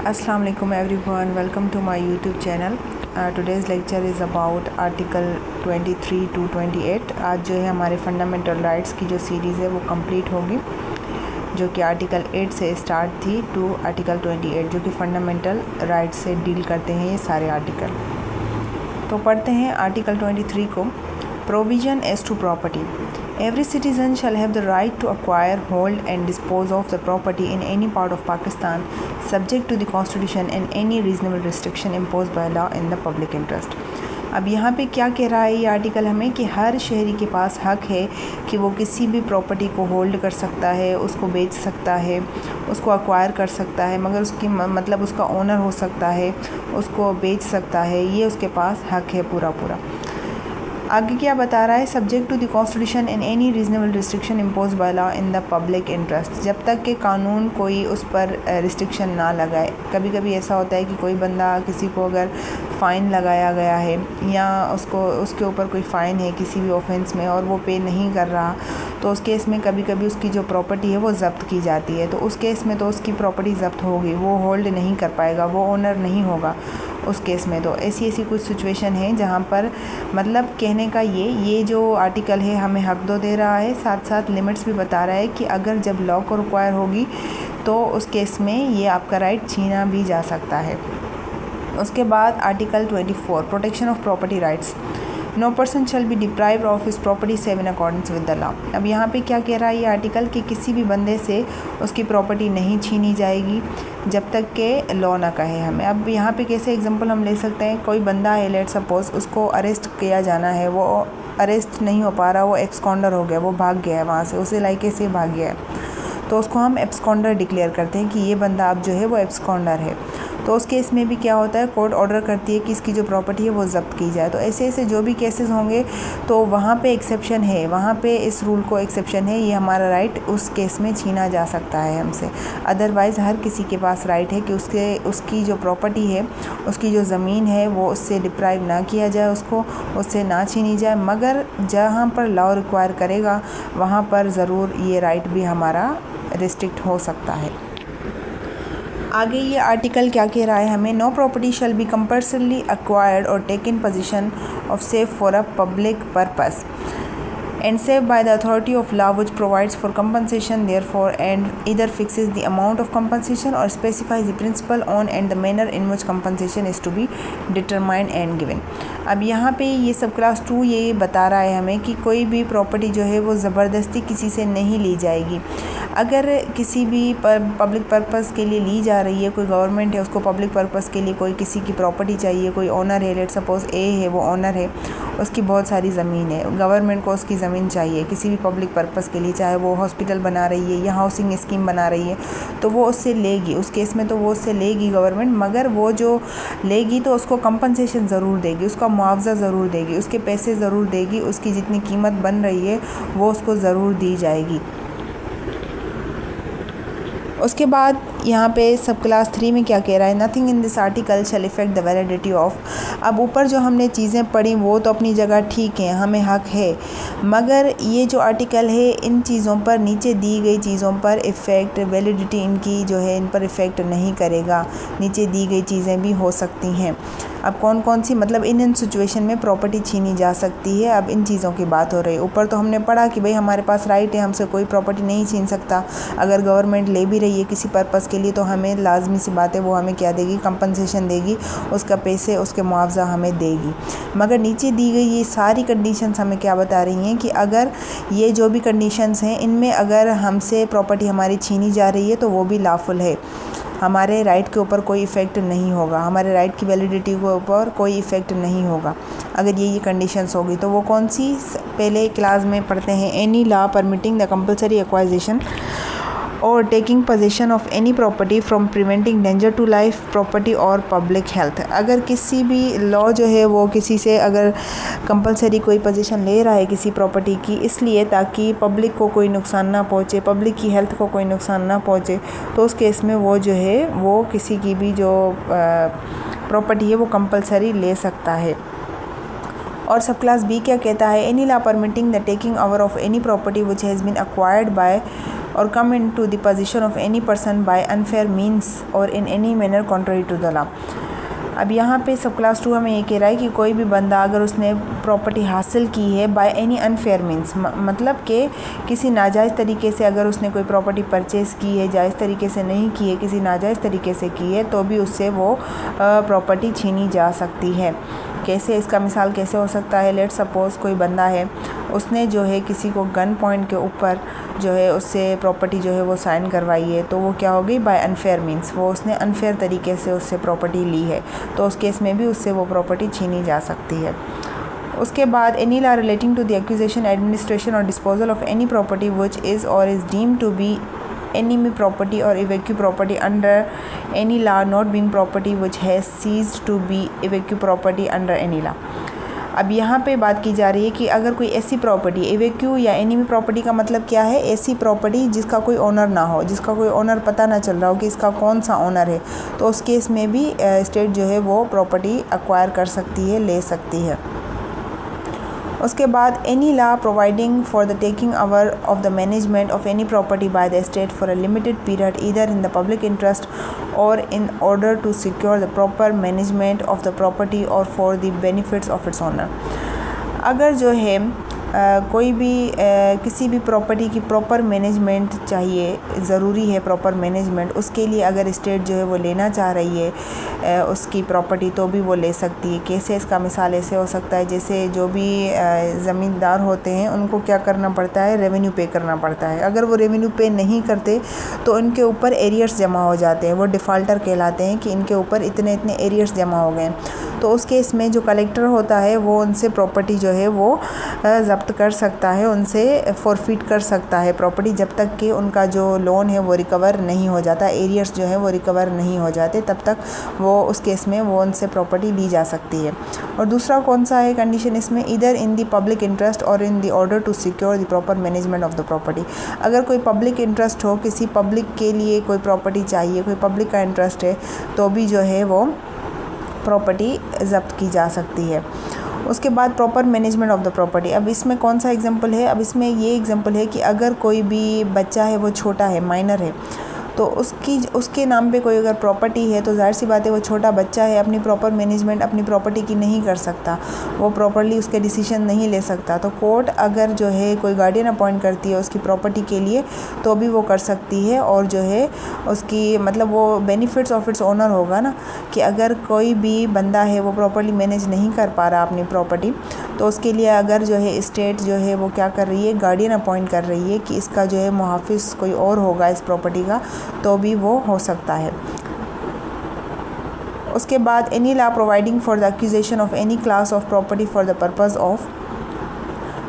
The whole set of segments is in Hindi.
Assalamu alaikum everyone, welcome to my YouTube channel. Today's lecture is about article 23 to 28. आज जो है हमारे फंडामेंटल राइट्स की जो सीरीज़ है वो कंप्लीट होगी, जो कि आर्टिकल 8 से स्टार्ट थी टू आर्टिकल 28, जो कि फंडामेंटल राइट्स से डील करते हैं ये सारे आर्टिकल। तो पढ़ते हैं आर्टिकल 23 को। Provision as to property. Every citizen shall have the right to acquire, hold and dispose of the property in any part of Pakistan subject to the constitution and any reasonable restriction imposed by law in the public interest। अब यहाँ पे क्या कह रहा है ये आर्टिकल हमें कि हर शहरी के पास हक है कि वो किसी भी प्रॉपर्टी को होल्ड कर सकता है, उसको बेच सकता है, उसको अक्वायर कर सकता है, मगर उसकी मतलब उसका ओनर हो सकता है, उसको बेच सकता है, ये उसके पास हक है पूरा। आगे क्या बता रहा है, subject to the constitution and any reasonable restriction impose by law in the public interest. जब तक कि कानून कोई उस पर रिस्ट्रिक्शन ना लगाए। कभी कभी ऐसा होता है कि कोई बंदा, किसी को अगर फ़ाइन लगाया गया है या उसके ऊपर कोई फ़ाइन है किसी भी ऑफेंस में और वो पे नहीं कर रहा, तो उस केस में कभी कभी उसकी जो प्रॉपर्टी है वो ज़ब्त की जाती है। तो उस केस में तो उसकी प्रॉपर्टी ज़ब्त होगी, वो होल्ड नहीं कर पाएगा, वो ओनर नहीं होगा उस केस में। तो ऐसी कुछ सिचुएशन है जहाँ पर मतलब कहने का ये जो आर्टिकल है हमें हक दे रहा है, साथ साथ लिमिट्स भी बता रहा है कि अगर जब लॉ को रिक्वायर होगी तो उस केस में ये आपका राइट छीना भी जा सकता है। उसके बाद article 24, protection of property rights. No person shall be deprived of his property save in accordance with the law. अब यहाँ पे क्या कह रहा है ये आर्टिकल कि किसी भी बंदे से उसकी प्रॉपर्टी नहीं छीनी जाएगी जब तक के लॉ ना कहे हमें। अब यहाँ पे कैसे एग्जांपल हम ले सकते हैं, कोई बंदा है, लेट सपोज उसको अरेस्ट किया जाना है, वो अरेस्ट नहीं हो पा रहा, वो एक्सकॉन्डर हो गया, वो भाग गया है वहाँ से, उस इलाके से भाग गया है, तो उसको हम एब्सकॉन्डर डिक्लेयर करते हैं कि ये बंदा अब जो है वो एब्सकॉन्डर है। तो उस केस में भी क्या होता है, कोर्ट ऑर्डर करती है कि इसकी जो प्रॉपर्टी है वो ज़ब्त की जाए। तो ऐसे जो भी केसेस होंगे तो वहाँ पे एक्सेप्शन है, वहाँ पे इस रूल को एक्सेप्शन है, ये हमारा राइट उस केस में छीना जा सकता है हमसे। अदरवाइज़ हर किसी के पास राइट है कि उसकी जो प्रॉपर्टी है, उसकी जो ज़मीन है वो उससे डिप्राइव ना किया जाए, उससे ना छीनी जाए, मगर जहाँ पर लॉ रिक्वायर करेगा वहाँ पर ज़रूर ये राइट भी हमारा रिस्ट्रिक्ट हो सकता है। आगे ये आर्टिकल क्या कह रहा है हमें, no property shall be compulsorily acquired और taken possession of save for a public purpose and saved by the authority of law which provides for compensation therefore and either fixes the amount of compensation or specifies the principle on and the manner in which compensation is to be determined and given। अब यहाँ पे ये सब क्लास 2 ये बता रहा है हमें कि कोई भी प्रॉपर्टी जो है वो ज़बरदस्ती किसी से नहीं ली जाएगी। अगर किसी भी पब्लिक पर्पस के लिए ली जा रही है, कोई गवर्नमेंट है उसको पब्लिक पर्पस के लिए कोई किसी की प्रॉपर्टी चाहिए, कोई ओनर है, लेट सपोज ए है, वो ओनर है, उसकी बहुत सारी ज़मीन है, गवर्नमेंट को उसकी ज़मीन चाहिए किसी भी पब्लिक पर्पस के लिए, चाहे वो हॉस्पिटल बना रही है या हाउसिंग स्कीम बना रही है, तो वो उससे लेगी, उस केस में तो वो उससे लेगी गवर्नमेंट, मगर वो जो लेगी तो उसको कंपनसेशन ज़रूर देगी, उसका मुआवजा ज़रूर देगी, उसके पैसे ज़रूर देगी, उसकी जितनी कीमत बन रही है वो उसको ज़रूर दी जाएगी। उसके बाद यहाँ पे सब क्लास 3 में क्या कह रहा है, nothing in this article shall affect the validity of. अब ऊपर जो हमने चीज़ें पढ़ी वो तो अपनी जगह ठीक हैं, हमें हक है, मगर ये जो आर्टिकल है इन चीज़ों पर, नीचे दी गई चीज़ों पर इफ़ेक्ट, वैलिडिटी इनकी जो है इन पर इफ़ेक्ट नहीं करेगा। नीचे दी गई चीज़ें भी हो सकती हैं। अब कौन सी मतलब इन सिचुएशन में प्रॉपर्टी छीनी जा सकती है, अब इन चीज़ों की बात हो रही है। ऊपर तो हमने पढ़ा कि भाई हमारे पास राइट है, हमसे कोई प्रॉपर्टी नहीं छीन सकता। अगर गवर्नमेंट ले भी रही है किसी पर्पस के लिए तो हमें लाजमी सी बात है वो हमें क्या देगी, कंपनसेशन देगी, उसका पैसे, उसके मुआवजा हमें देगी। मगर नीचे दी गई ये सारी कंडीशंस हमें क्या बता रही हैं कि अगर ये जो भी कंडीशंस हैं इनमें अगर हमसे प्रॉपर्टी हमारी छीनी जा रही है तो वो भी लॉफुल है, हमारे राइट के ऊपर कोई इफ़ेक्ट नहीं होगा, हमारे राइट की वैलिडिटी के ऊपर कोई इफ़ेक्ट नहीं होगा अगर ये कंडीशंस होगी। तो वो कौन सी, पहले क्लास में पढ़ते हैं, any law permitting the compulsory acquisition और taking possession of any property from preventing danger to life, property और पब्लिक हेल्थ। अगर किसी भी लॉ जो है वो किसी से अगर कंपलसरी कोई पोजीशन ले रहा है किसी प्रॉपर्टी की, इसलिए ताकि पब्लिक को कोई नुकसान ना पहुँचे, पब्लिक की हेल्थ को कोई नुकसान ना पहुँचे, तो उस केस में वो जो है वो किसी की भी जो प्रॉपर्टी है वो कंपलसरी ले सकता है। और सब क्लास बी क्या कहता है, any law permitting the taking over of any property which has been acquired by or come into the possession of any person by unfair means or in any manner contrary to the law। अब यहाँ पे सब क्लास 2 हमें ये कह रहा है कि कोई भी बंदा अगर उसने प्रॉपर्टी हासिल की है बाय एनी अनफेयर मीन्स, मतलब कि किसी नाजायज़ तरीके से अगर उसने कोई प्रॉपर्टी परचेज़ की है, जायज़ तरीके से नहीं की है, किसी नाजायज़ तरीके से की है, तो भी उससे वो प्रॉपर्टी छीनी जा सकती है। कैसे, इसका मिसाल कैसे हो सकता है? लेट्स सपोज़ कोई बंदा है, उसने जो है किसी को गन पॉइंट के ऊपर जो है उससे प्रॉपर्टी जो है वो साइन करवाई है, तो वो क्या हो गई? बाय अनफेयर मीन्स, वो उसने अनफेयर तरीके से उससे प्रॉपर्टी ली है, तो उस केस में भी उससे वो प्रॉपर्टी छीनी जा सकती है। उसके बाद any law relating to the acquisition, administration और disposal of any property which is और is deemed to be enemy property or evacuate property under any law not being property which has ceased to be evacuate property under any law। अब यहाँ पे बात की जा रही है कि अगर कोई ऐसी प्रॉपर्टी, एवेक्यू या एनिमी प्रॉपर्टी का मतलब क्या है? ऐसी प्रॉपर्टी जिसका कोई ओनर ना हो, जिसका कोई ओनर पता ना चल रहा हो कि इसका कौन सा ओनर है, तो उस केस में भी स्टेट जो है वो प्रॉपर्टी एक्वायर कर सकती है, ले सकती है। उसके बाद any law providing for the taking over of the management of any property by the state for a limited period either in the public interest और in order to secure the proper management of the property और for the benefits of its owner. अगर जो है कोई भी किसी भी प्रॉपर्टी की प्रॉपर मैनेजमेंट चाहिए, ज़रूरी है प्रॉपर मैनेजमेंट, उसके लिए अगर स्टेट जो है वो लेना चाह रही है उसकी प्रॉपर्टी, तो भी वो ले सकती है। कैसे, इसका मिसाल ऐसे हो सकता है जैसे जो भी ज़मींदार होते हैं उनको क्या करना पड़ता है? रेवेन्यू पे करना पड़ता है। अगर वो रेवेन्यू पे नहीं करते तो इनके ऊपर एरियर्स जमा हो जाते हैं, वो डिफ़ॉल्टर कहलाते हैं कि इनके ऊपर इतने इतने एरियर्स जमा हो गए। तो उस केस में जो कलेक्टर होता है वो उनसे प्रॉपर्टी जो है वो ज़ब्त कर सकता है, उनसे फॉरफिट कर सकता है प्रॉपर्टी, जब तक कि उनका जो लोन है वो रिकवर नहीं हो जाता, एरियर्स जो है वो रिकवर नहीं हो जाते, तब तक वो उस केस में वो उनसे प्रॉपर्टी ली जा सकती है। और दूसरा कौन सा है कंडीशन इसमें? इधर इन द पब्लिक इंटरेस्ट और in the order to secure the proper management of the property. अगर कोई पब्लिक इंटरेस्ट हो, किसी पब्लिक के लिए कोई प्रॉपर्टी चाहिए, कोई पब्लिक का इंटरेस्ट है, तो भी जो है वो प्रॉपर्टी ज़ब्त की जा सकती है। उसके बाद proper management of the property. अब इसमें कौन सा एग्जांपल है? अब इसमें ये एग्जांपल है कि अगर कोई भी बच्चा है, वो छोटा है, माइनर है, तो उसके नाम पे कोई अगर प्रॉपर्टी है, तो ज़ाहिर सी बात है वो छोटा बच्चा है, अपनी प्रॉपर मैनेजमेंट अपनी प्रॉपर्टी की नहीं कर सकता, वो प्रॉपरली उसके डिसीजन नहीं ले सकता। तो कोर्ट अगर जो है कोई गार्डियन अपॉइंट करती है उसकी प्रॉपर्टी के लिए, तो भी वो कर सकती है। और जो है उसकी मतलब वो बेनिफिट्स ऑफ इट्स ओनर होगा ना, कि अगर कोई भी बंदा है वो प्रॉपरली मैनेज नहीं कर पा रहा अपनी प्रॉपर्टी, तो उसके लिए अगर जो है स्टेट जो है वो क्या कर रही है? गार्डियन अपॉइंट कर रही है कि इसका जो है मुहाफिज कोई और होगा इस प्रॉपर्टी का, तो भी वो हो सकता है। उसके बाद any law providing for the acquisition of any class of property for the purpose of,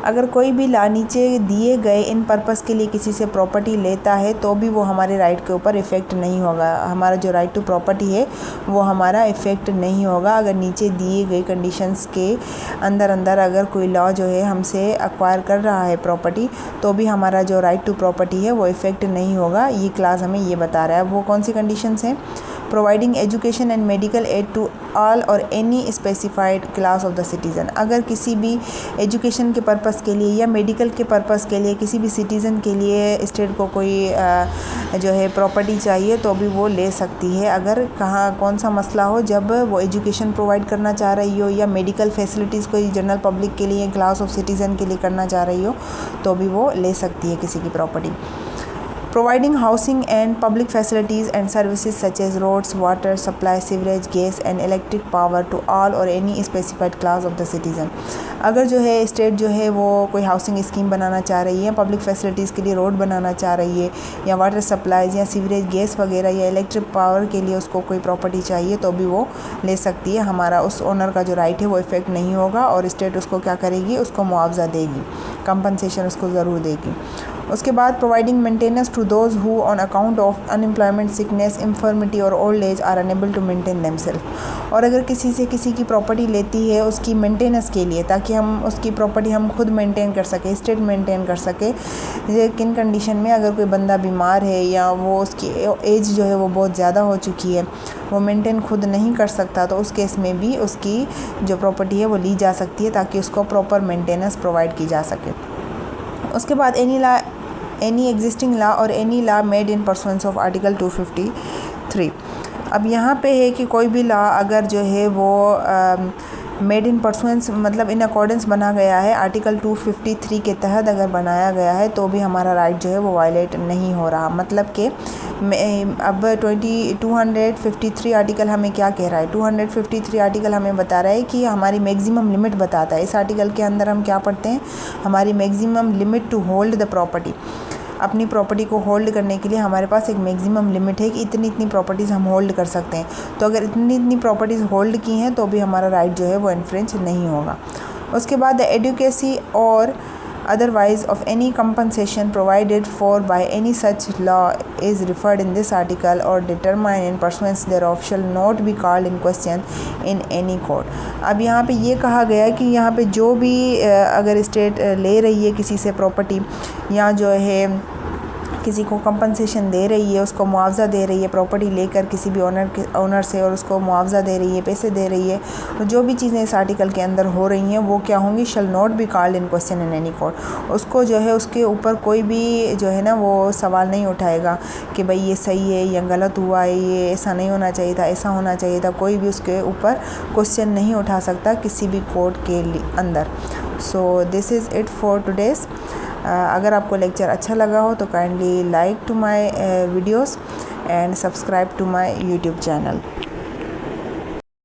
अगर कोई भी लॉ नीचे दिए गए इन पर्पस के लिए किसी से प्रॉपर्टी लेता है, तो भी वो हमारे राइट के ऊपर इफ़ेक्ट नहीं होगा। हमारा जो राइट टू प्रॉपर्टी है वो हमारा इफ़ेक्ट नहीं होगा। अगर नीचे दिए गए कंडीशंस के अंदर अगर कोई लॉ जो है हमसे एक्वायर कर रहा है प्रॉपर्टी, तो भी हमारा जो राइट टू प्रॉपर्टी है वो इफ़ेक्ट नहीं होगा। ये क्लास हमें ये बता रहा है। वो कौन सी कंडीशंस हैं? Providing education and medical aid to all और any specified class of the citizen. अगर किसी भी एजुकेशन के पर्पस के लिए या मेडिकल के पर्पस के लिए किसी भी सिटीज़न के लिए स्टेट को कोई जो है प्रॉपर्टी चाहिए, तो भी वो ले सकती है। अगर कौन सा मसला हो, जब वो एजुकेशन प्रोवाइड करना चाह रही हो या मेडिकल फैसिलिटीज़ कोई जनरल पब्लिक के लिए, क्लास ऑफ सिटीज़न के लिए करना चाह रही हो, तो भी वो ले सकती है किसी की property. Providing housing and public facilities and services such as roads, water supply, sewerage, gas and electric power to all or any specified class of the citizen। अगर जो है स्टेट जो है वो कोई हाउसिंग स्कीम बनाना चाह रही है, पब्लिक फैसिलिटीज़ के लिए रोड बनाना चाह रही है, या वाटर सप्लाईज या सीवरेज, गैस वगैरह या इलेक्ट्रिक पावर के लिए उसको कोई प्रॉपर्टी चाहिए, तो भी वो ले सकती है। हमारा उस ओनर का जो राइट है वो इफ़ेक्ट नहीं होगा, और स्टेट उसको क्या करेगी? उसको मुआवजा देगी, कंपनसेशन उसको ज़रूर देगी। उसके बाद providing maintenance to those who on account of unemployment, sickness, infirmity और old age are unable to maintain themselves. और अगर किसी से किसी की प्रॉपर्टी लेती है उसकी मेंटेनेंस के लिए, ताकि हम उसकी प्रॉपर्टी हम खुद मेंटेन कर सके, स्टेट मेंटेन कर सके। किन कंडीशन में? अगर कोई बंदा बीमार है या वो उसकी एज जो है वो बहुत ज़्यादा हो चुकी है, वो मेंटेन खुद नहीं कर सकता, तो उस केस में भी उसकी जो प्रॉपर्टी है वो ली जा सकती है, ताकि उसको प्रॉपर मेंटेनेंस प्रोवाइड की जा सके। उसके बाद एनी एग्जिस्टिंग लॉ और any law made in pursuance of article 253। अब यहाँ पे है कि कोई भी लॉ अगर जो है वो मेड इन परसुएंस मतलब इन अकॉर्डेंस बना गया है, आर्टिकल 253 के तहत अगर बनाया गया है तो भी हमारा राइट जो है वो वायलेट नहीं हो रहा। मतलब कि अब 253 आर्टिकल हमें क्या कह रहा है? 253 आर्टिकल हमें बता रहा है कि हमारी मैक्सिमम लिमिट बताता है। इस आर्टिकल के अंदर हम क्या पढ़ते हैं? हमारी maximum limit to hold the property, अपनी प्रॉपर्टी को होल्ड करने के लिए हमारे पास एक मैक्सिमम लिमिट है कि इतनी इतनी प्रॉपर्टीज़ हम होल्ड कर सकते हैं। तो अगर इतनी इतनी प्रॉपर्टीज़ होल्ड की हैं तो भी हमारा राइट जो है वो इन्फ्रिंज नहीं होगा। उसके बाद द एडुकेसी और otherwise of any compensation provided for by any such law is referred in this article or determined in pursuance thereof shall not be called in question in any court। अब यहाँ पे ये कहा गया है कि यहाँ पे जो भी अगर स्टेट ले रही है किसी से प्रॉपर्टी या जो है किसी को कंपनसेशन दे रही है, उसको मुआवजा दे रही है, प्रॉपर्टी लेकर किसी भी ओनर से और उसको मुआवजा दे रही है, पैसे दे रही है, तो जो भी चीज़ें इस आर्टिकल के अंदर हो रही हैं वो क्या होंगी? Shall not be called in question in any court. उसको जो है उसके ऊपर कोई भी जो है ना वो सवाल नहीं उठाएगा कि भाई ये सही है या गलत हुआ है, ये ऐसा नहीं होना चाहिए था, ऐसा होना चाहिए था। कोई भी उसके ऊपर क्वेश्चन नहीं उठा सकता किसी भी कोर्ट के अंदर। So this is it for today's. अगर आपको लेक्चर अच्छा लगा हो तो kindly like to my videos and subscribe to my YouTube channel.